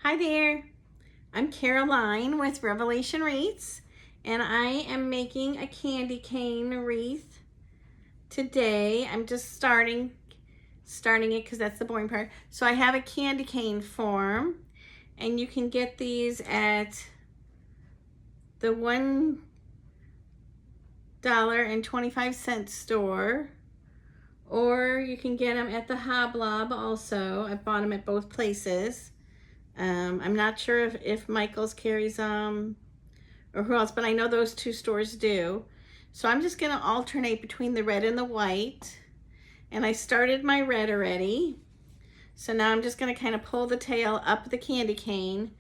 Hi there, I'm Caroline with Revelation Wreaths, and I am making a candy cane wreath today. I'm just starting it because that's the boring part. So I have a candy cane form, and you can get these at the $1.25 store, or you can get them at the Hoblob also. I've bought them at both places. I'm not sure if Michael's carries them or who else, but I know those two stores do. So I'm just gonna alternate between the red and the white. And I started my red already. So now I'm just gonna kind of pull the tail up the candy cane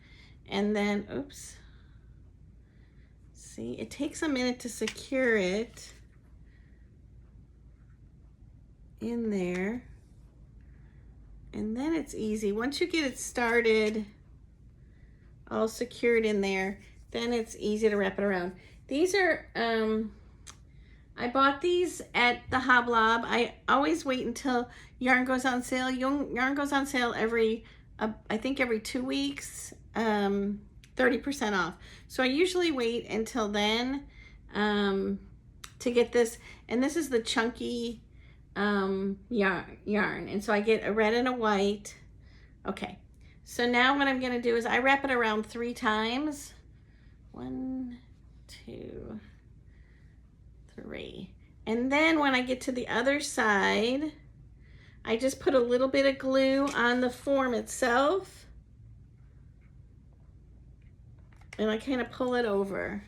and then, oops. See, it takes a minute to secure it in there. And then it's easy. Once you get it started, all secured in there, then it's easy to wrap it around. These are, I bought these at the Hoblob. I always wait until yarn goes on sale. Yarn goes on sale every, I think every 2 weeks, 30% off. So I usually wait until then to get this. And this is the chunky yarn. And so I get a red and a white. Okay. So now what I'm gonna do is I wrap it around 3 times. 1, 2, 3. And then when I get to the other side, I just put a little bit of glue on the form itself. And I kind of pull it over.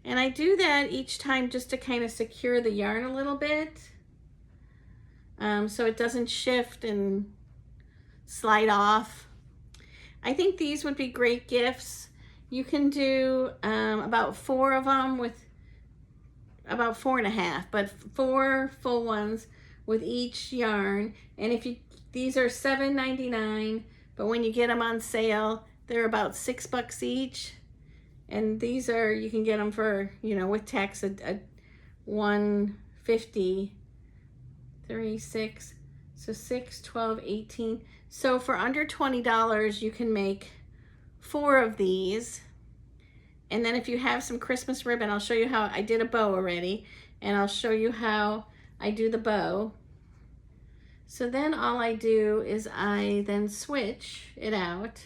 And I do that each time just to kind of secure the yarn a little bit. So it doesn't shift and slide off. I think these would be great gifts. You can do about 4 of them with about 4.5, but 4 full ones with each yarn. And if you, these are $7.99, but when you get them on sale, they're about $6 each. And these are, you can get them for, you know, with tax, a $1.50, 3, 6, so 6, 12, 18. So for under $20, you can make 4 of these. And then if you have some Christmas ribbon, I'll show you how I did a bow already, and I'll show you how I do the bow. So then all I do is I then switch it out,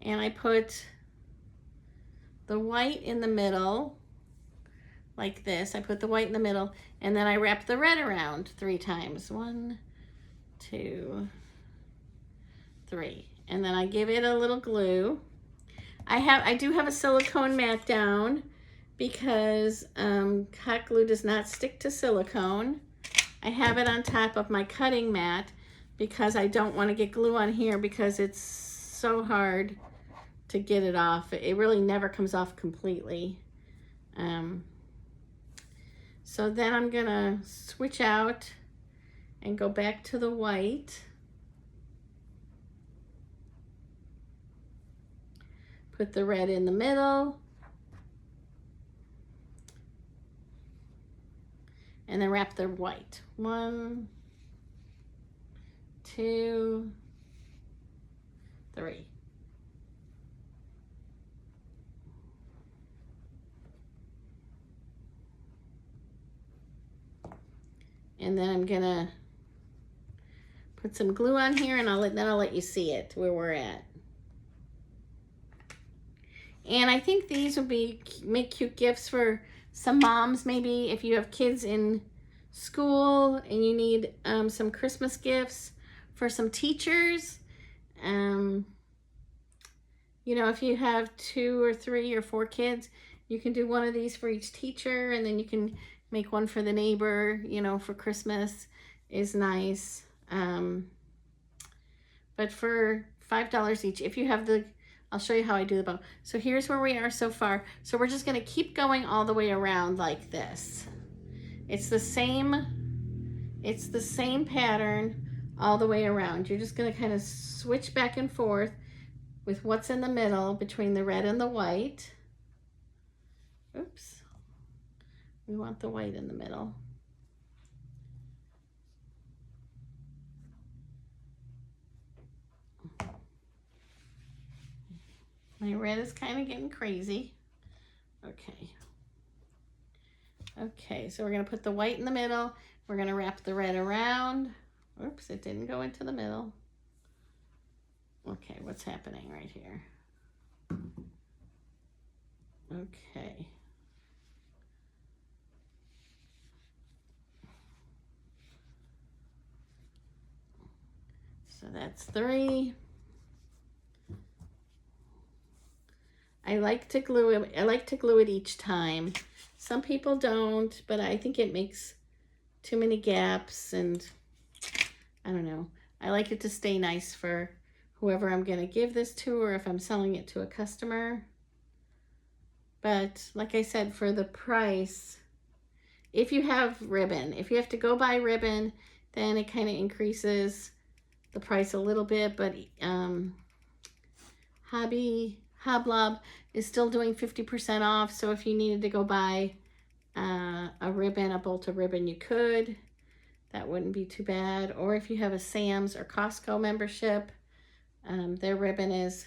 and I put the white in the middle, like this. I put the white in the middle, and then I wrap the red around 3 times. 1, 2, 3. And then I give it a little glue. I do have a silicone mat down because hot glue does not stick to silicone. I have it on top of my cutting mat because I don't want to get glue on here because it's so hard to get it off. It really never comes off completely. So then I'm gonna switch out and go back to the white. Put the red in the middle. And then wrap the white. 1, 2, 3. And then I'm gonna put some glue on here, and then I'll let you see it where we're at. And I think these would make cute gifts for some moms, maybe if you have kids in school and you need some Christmas gifts for some teachers. You know, if you have 2 or 3 or 4 kids, you can do one of these for each teacher, and then you can make one for the neighbor, you know, for Christmas is nice. But for $5 each, if you have the, I'll show you how I do the bow. So here's where we are so far. So we're just gonna keep going all the way around like this. It's the same pattern all the way around. You're just gonna kind of switch back and forth with what's in the middle between the red and the white. Oops, we want the white in the middle. My red is kind of getting crazy. Okay. Okay, so we're going to put the white in the middle. We're going to wrap the red around. Oops, it didn't go into the middle. Okay, what's happening right here? Okay. So that's 3. I like to glue it. I like to glue it each time. Some people don't, but I think it makes too many gaps, and I don't know. I like it to stay nice for whoever I'm going to give this to, or if I'm selling it to a customer. But like I said, for the price, if you have ribbon, if you have to go buy ribbon, then it kind of increases the price a little bit. But Hoblob is still doing 50% off. So if you needed to go buy a ribbon, a bolt of ribbon, you could. That wouldn't be too bad. Or if you have a Sam's or Costco membership, their ribbon is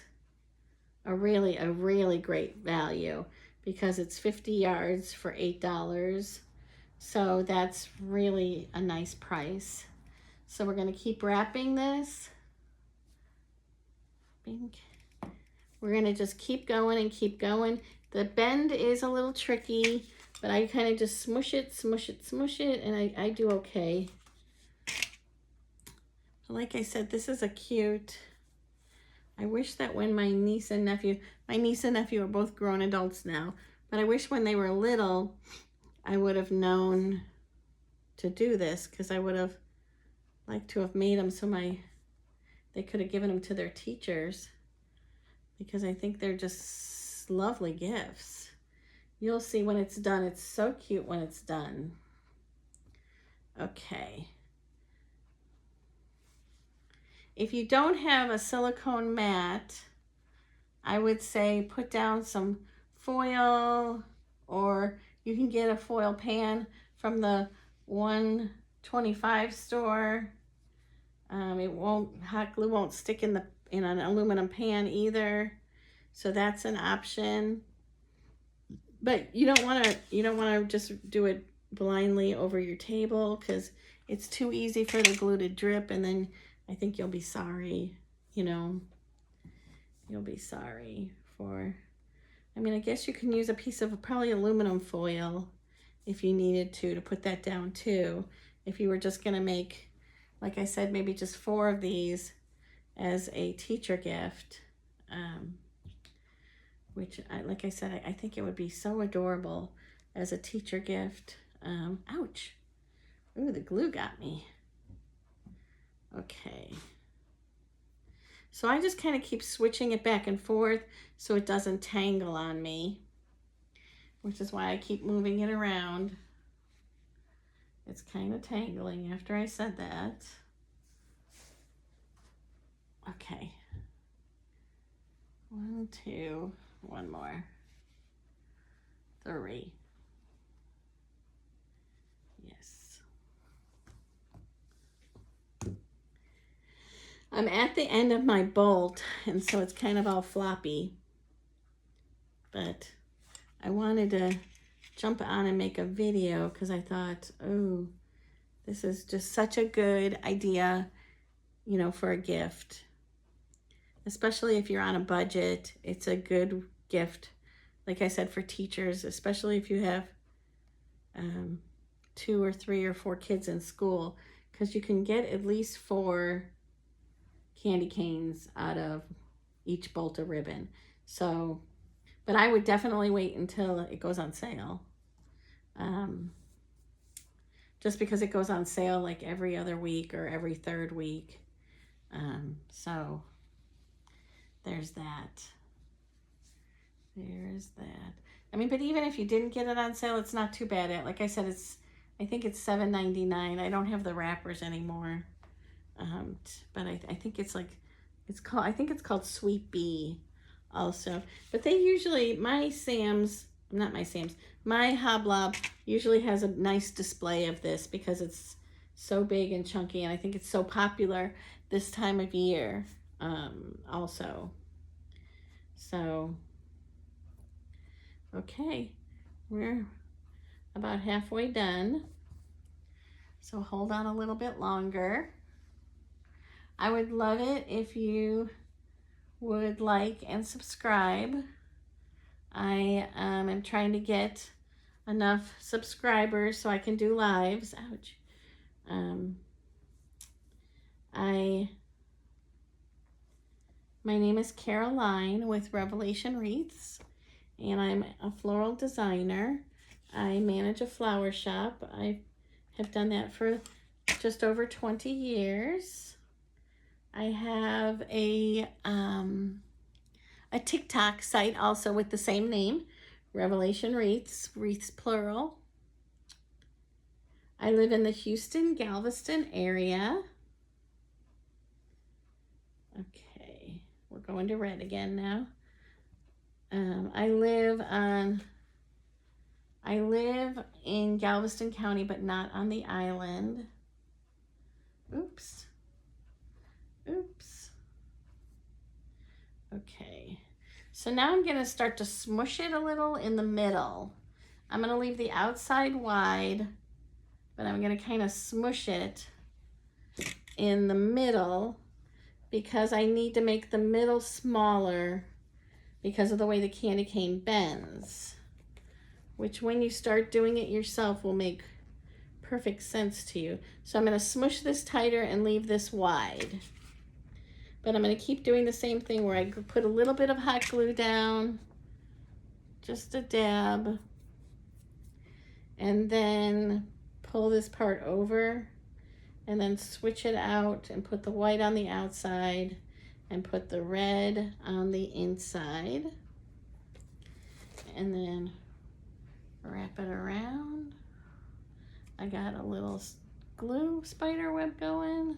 a really great value because it's 50 yards for $8. So that's really a nice price. So we're going to keep wrapping this. Bink. We're going to just keep going and keep going. The bend is a little tricky, but I kind of just smush it, and I do okay. Like I said, this is a cute... I wish that when my niece and nephew are both grown adults now, but I wish when they were little, I would have known to do this, because I would have liked to have made them so they could have given them to their teachers, because I think they're just lovely gifts. You'll see when it's done. It's so cute when it's done. Okay. If you don't have a silicone mat, I would say put down some foil, or you can get a foil pan from the 125 store. Hot glue won't stick in an aluminum pan either, so that's an option. But you don't want to just do it blindly over your table, because it's too easy for the glue to drip, and then I think you'll be sorry, you'll be sorry for, I guess you can use a piece of probably aluminum foil if you needed to put that down too. If you were just going to make, like I said, maybe just 4 of these as a teacher gift, which, like I said, I think it would be so adorable as a teacher gift. Ouch. Ooh, the glue got me. Okay. So I just kind of keep switching it back and forth so it doesn't tangle on me, which is why I keep moving it around. It's kind of tangling after I said that. Okay. 1, 2, 1 more. 3. Yes. I'm at the end of my bolt, and so it's kind of all floppy. But I wanted to jump on and make a video because I thought, oh, this is just such a good idea, for a gift. Especially if you're on a budget, it's a good gift. Like I said, for teachers, especially if you have 2 or 3 or 4 kids in school, because you can get at least 4 candy canes out of each bolt of ribbon. So, but I would definitely wait until it goes on sale. Just because it goes on sale like every other week or every 3rd week. So there's that. There's that. But even if you didn't get it on sale, it's not too bad. Like I said, I think it's $7.99. I don't have the wrappers anymore. But I think I think it's called Sweet Bee also. But they usually, my Hoblob usually has a nice display of this because it's so big and chunky, and I think it's so popular this time of year also. So, okay, we're about halfway done. So hold on a little bit longer. I would love it if you would like and subscribe. I am trying to get enough subscribers so I can do lives. Ouch. My name is Caroline with Revelation Wreaths, and I'm a floral designer. I manage a flower shop. I have done that for just over 20 years. I have a TikTok site also with the same name, Revelation Wreaths, Wreaths plural. I live in the Houston, Galveston area. Okay, we're going to red again now. I live in Galveston County, but not on the island. Oops. Okay, so now I'm gonna start to smush it a little in the middle. I'm gonna leave the outside wide, but I'm gonna kind of smush it in the middle because I need to make the middle smaller because of the way the candy cane bends, which when you start doing it yourself will make perfect sense to you. So I'm gonna smush this tighter and leave this wide. But I'm gonna keep doing the same thing where I put a little bit of hot glue down, just a dab, and then pull this part over and then switch it out and put the white on the outside and put the red on the inside. And then wrap it around. I got a little glue spider web going.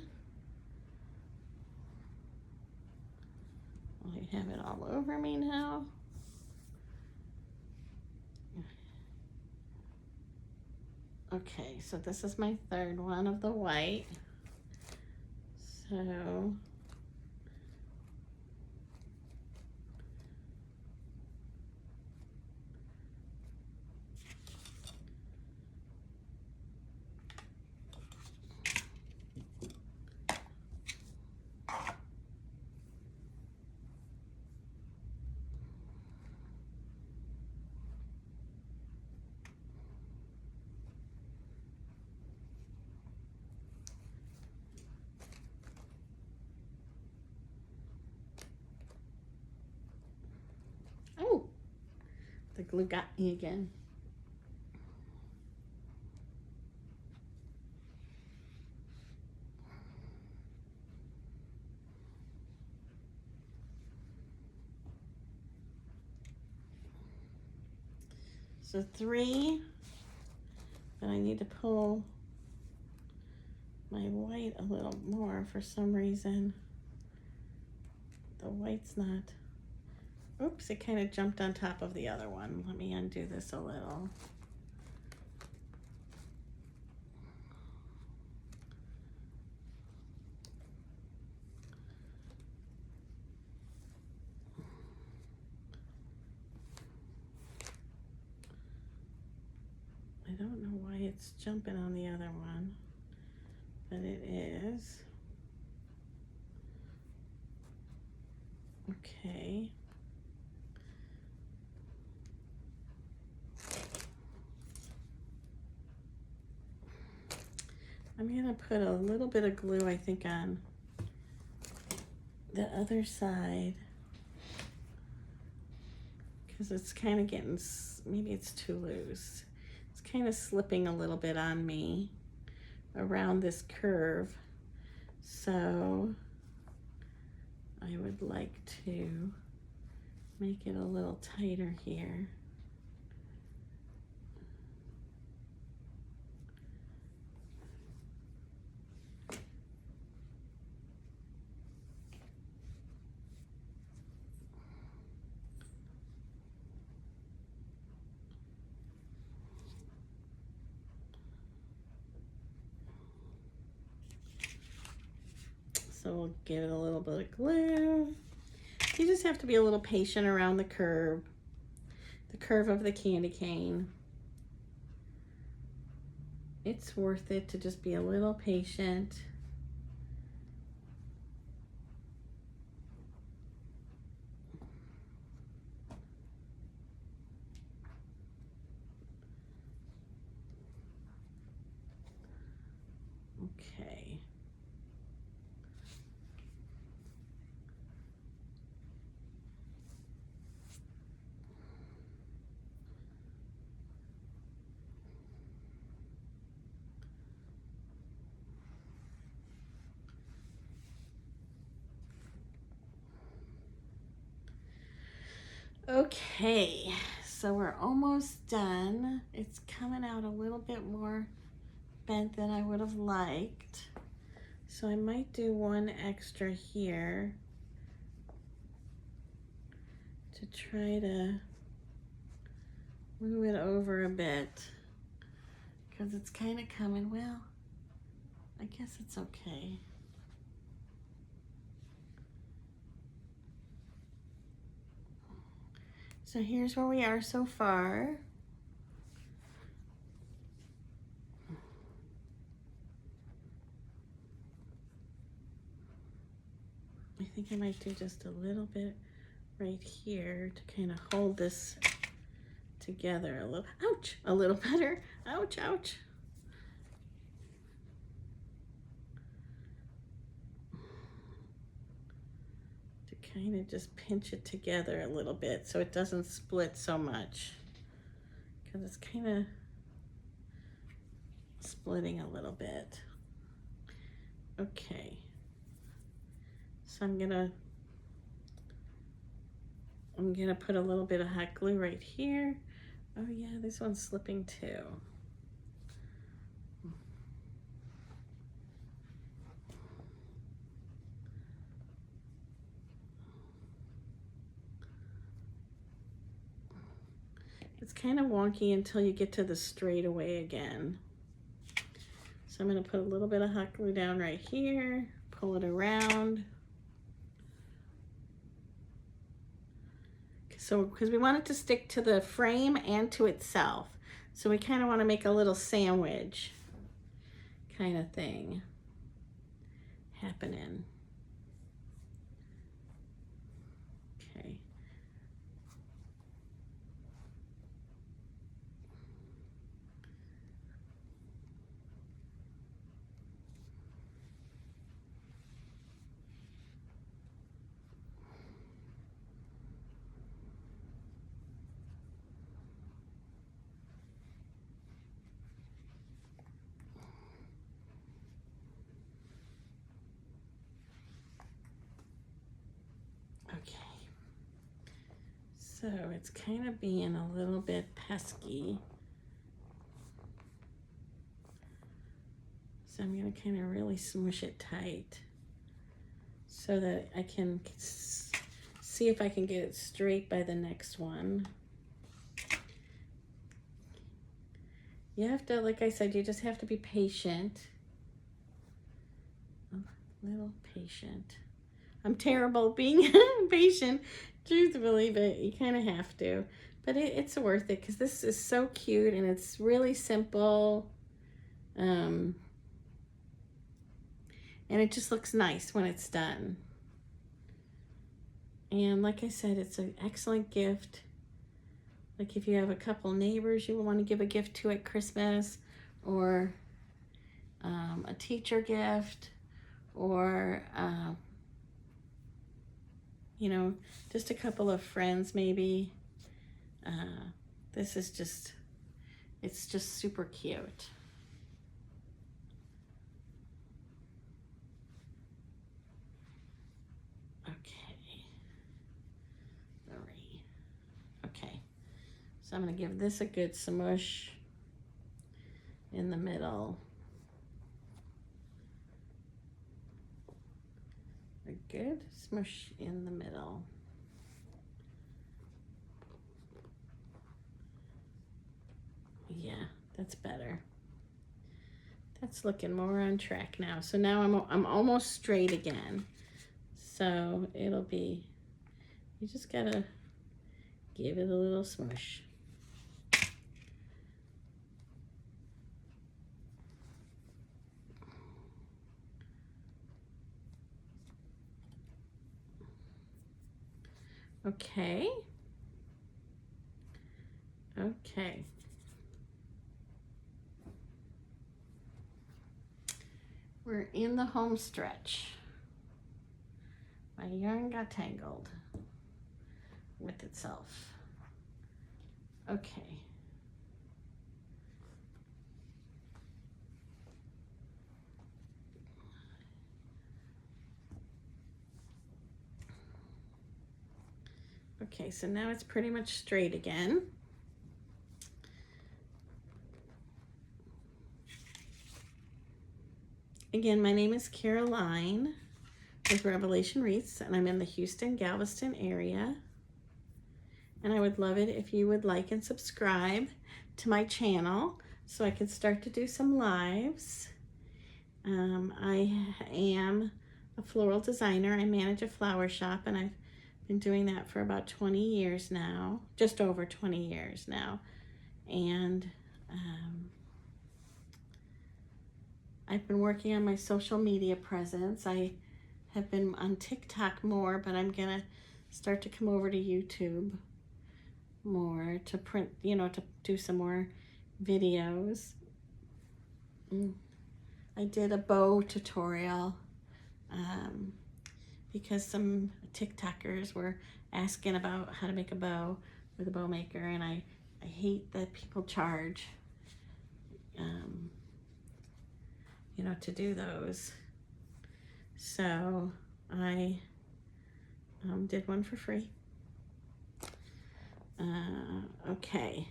I have it all over me now. Okay, so this is my third one of the white. So oh, the glue got me again. So 3, but I need to pull my white a little more for some reason. The white's not, oops, it kind of jumped on top of the other one. Let me undo this a little. I don't know why it's jumping on the other one, but it is. Okay. I'm gonna put a little bit of glue, I think, on the other side because it's kind of getting, maybe it's too loose. It's kind of slipping a little bit on me around this curve. So I would like to make it a little tighter here. So we'll give it a little bit of glue. You just have to be a little patient around the curve of the candy cane. It's worth it to just be a little patient. Okay. Okay, so we're almost done. It's coming out a little bit more bent than I would have liked. So I might do one extra here to try to move it over a bit, because it's kind of coming, well, I guess it's okay. So here's where we are so far. I think I might do just a little bit right here to kind of hold this together a little. Ouch, a little better. Ouch, ouch. To kind of just pinch it together a little bit so it doesn't split so much, because it's kind of splitting a little bit. Okay, so I'm gonna put a little bit of hot glue right here. Oh yeah, this one's slipping too. It's kind of wonky until you get to the straightaway again. So I'm going to put a little bit of hot glue down right here, pull it around. So, because we want it to stick to the frame and to itself. So we kind of want to make a little sandwich kind of thing happening. Okay. Okay, so it's kind of being a little bit pesky. So I'm going to kind of really smush it tight so that I can see if I can get it straight by the next one. You have to, like I said, you just have to be patient. A little patient. I'm terrible being patient, truthfully, but you kind of have to. But it's worth it, because this is so cute and it's really simple. And it just looks nice when it's done. And like I said, it's an excellent gift. Like if you have a couple neighbors you want to give a gift to at Christmas, or a teacher gift, or you know, just a couple of friends maybe. This is just, it's just super cute. Okay, so I'm going to give this a good smush in the middle. A good smush in the middle. Yeah, that's better. That's looking more on track now. So now I'm almost straight again. So it'll be You just gotta give it a little smush. Okay. Okay. We're in the home stretch. My yarn got tangled with itself. Okay. Okay, so now it's pretty much straight again. Again, my name is Caroline with Revelation Wreaths, and I'm in the Houston, Galveston area. And I would love it if you would like and subscribe to my channel so I can start to do some lives. I am a floral designer. I manage a flower shop, and I've been doing that for about 20 years now, just over 20 years now. And I've been working on my social media presence. I have been on TikTok more, but I'm gonna start to come over to YouTube more to print, to do some more videos. I did a bow tutorial because some TikTokers were asking about how to make a bow with a bow maker, and I hate that people charge to do those. So I did one for free. Okay,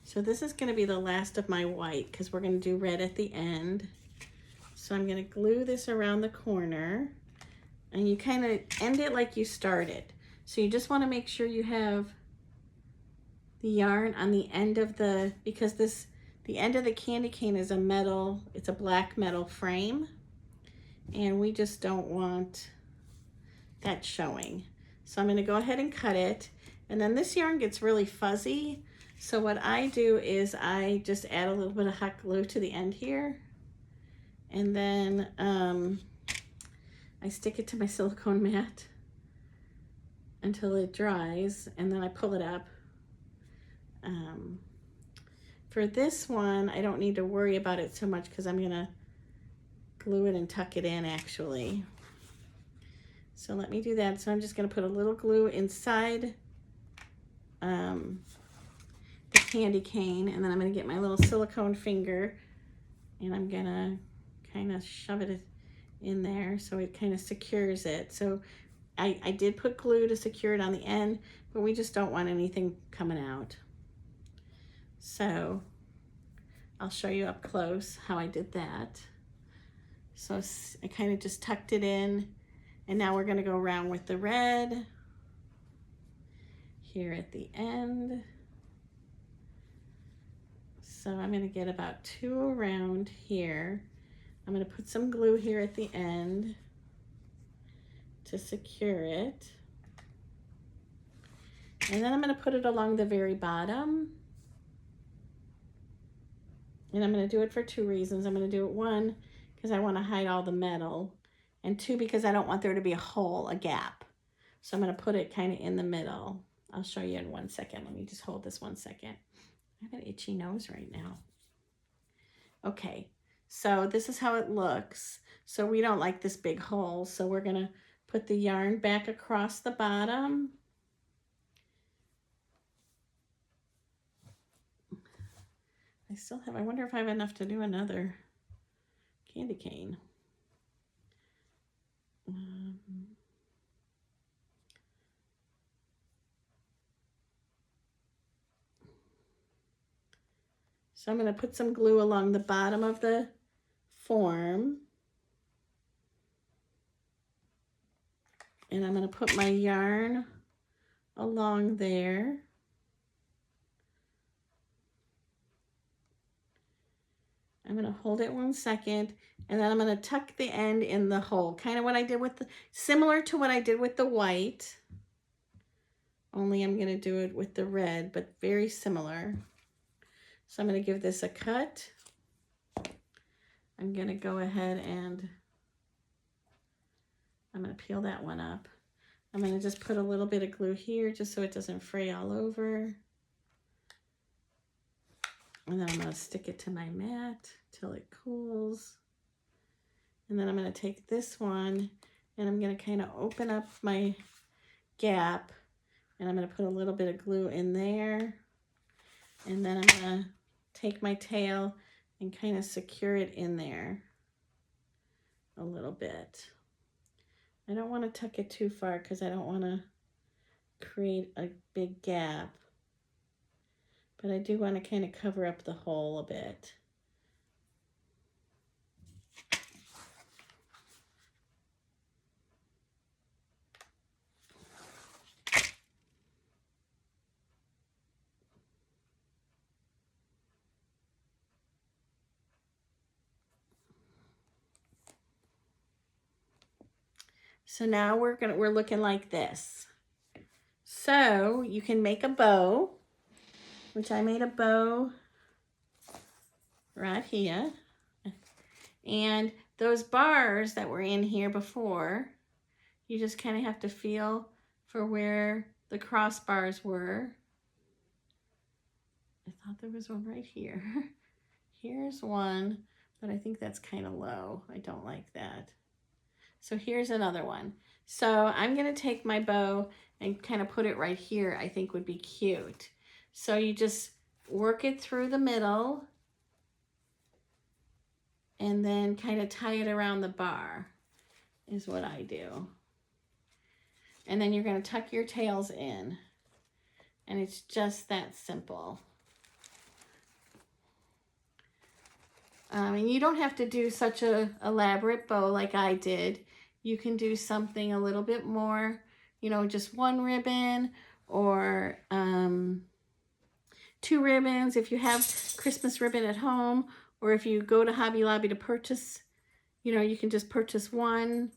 so this is going to be the last of my white because we're going to do red at the end. So I'm going to glue this around the corner, and you kind of end it like you started. So you just want to make sure you have the yarn on the end of because the end of the candy cane is a metal, it's a black metal frame, and we just don't want that showing. So I'm going to go ahead and cut it, and then this yarn gets really fuzzy. So what I do is I just add a little bit of hot glue to the end here, and then I stick it to my silicone mat until it dries, and then I pull it up. For this one, I don't need to worry about it so much because I'm gonna glue it and tuck it in actually. So let me do that. So I'm just gonna put a little glue inside the candy cane, and then I'm gonna get my little silicone finger, and I'm gonna kind of shove it in there so it kind of secures it. So I did put glue to secure it on the end, but we just don't want anything coming out. So I'll show you up close how I did that. So I kind of just tucked it in, and now we're going to go around with the red here at the end. So I'm going to get about 2 around here. I'm going to put some glue here at the end to secure it. And then I'm going to put it along the very bottom. And I'm going to do it for 2 reasons. I'm going to do it, 1, because I want to hide all the metal, and 2, because I don't want there to be a hole, a gap. So I'm going to put it kind of in the middle. I'll show you in 1 second. Let me just hold this 1 second. I have an itchy nose right now. Okay, so this is how it looks. So we don't like this big hole, so we're going to put the yarn back across the bottom. I wonder if I have enough to do another candy cane. So I'm going to put some glue along the bottom of the form. And I'm going to put my yarn along there. I'm going to hold it 1 second, and then I'm going to tuck the end in the hole. Kind of what I did with similar to what I did with the white. only I'm going to do it with the red, but very similar. So I'm going to give this a cut. I'm going to go ahead and I'm going to peel that one up. I'm going to just put a little bit of glue here just so it doesn't fray all over. And then I'm going to stick it to my mat till it cools. And then I'm going to take this one and I'm going to kind of open up my gap and I'm going to put a little bit of glue in there. And then I'm going to take my tail and kind of secure it in there a little bit. I don't want to tuck it too far because I don't want to create a big gap. But I do want to kind of cover up the hole a bit. So now we're looking like this. So you can make a bow, which I made a bow right here. And those bars that were in here before, you just kind of have to feel for where the crossbars were. I thought there was one right here. Here's one, but I think that's kind of low. I don't like that. So here's another one. So I'm going to take my bow and kind of put it right here. I think would be cute. So you just work it through the middle and then kind of tie it around the bar is what I do. And then you're going to tuck your tails in. And it's just that simple. And you don't have to do such a elaborate bow like I did. You can do something a little bit more, you know, just one ribbon or 2 ribbons if you have Christmas ribbon at home, or if you go to Hobby Lobby to purchase, you know, you can just purchase one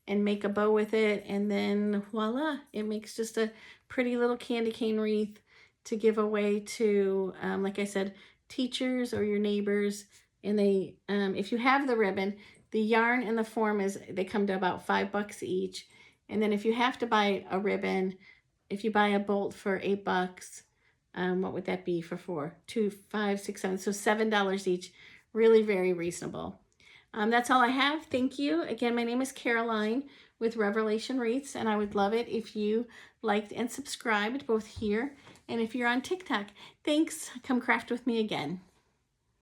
and make a bow with it, and then voila, it makes just a pretty little candy cane wreath to give away to, like I said, teachers or your neighbors. And they, if you have the ribbon, the yarn and the form they come to about $5 each. And then if you have to buy a ribbon, if you buy a bolt for $8, what would that be for 4? 2, 5, 6, 7, so $7 each. Really very reasonable. That's all I have. Thank you. Again, my name is Caroline with Revelation Wreaths, and I would love it if you liked and subscribed both here and if you're on TikTok. Thanks. Come craft with me again.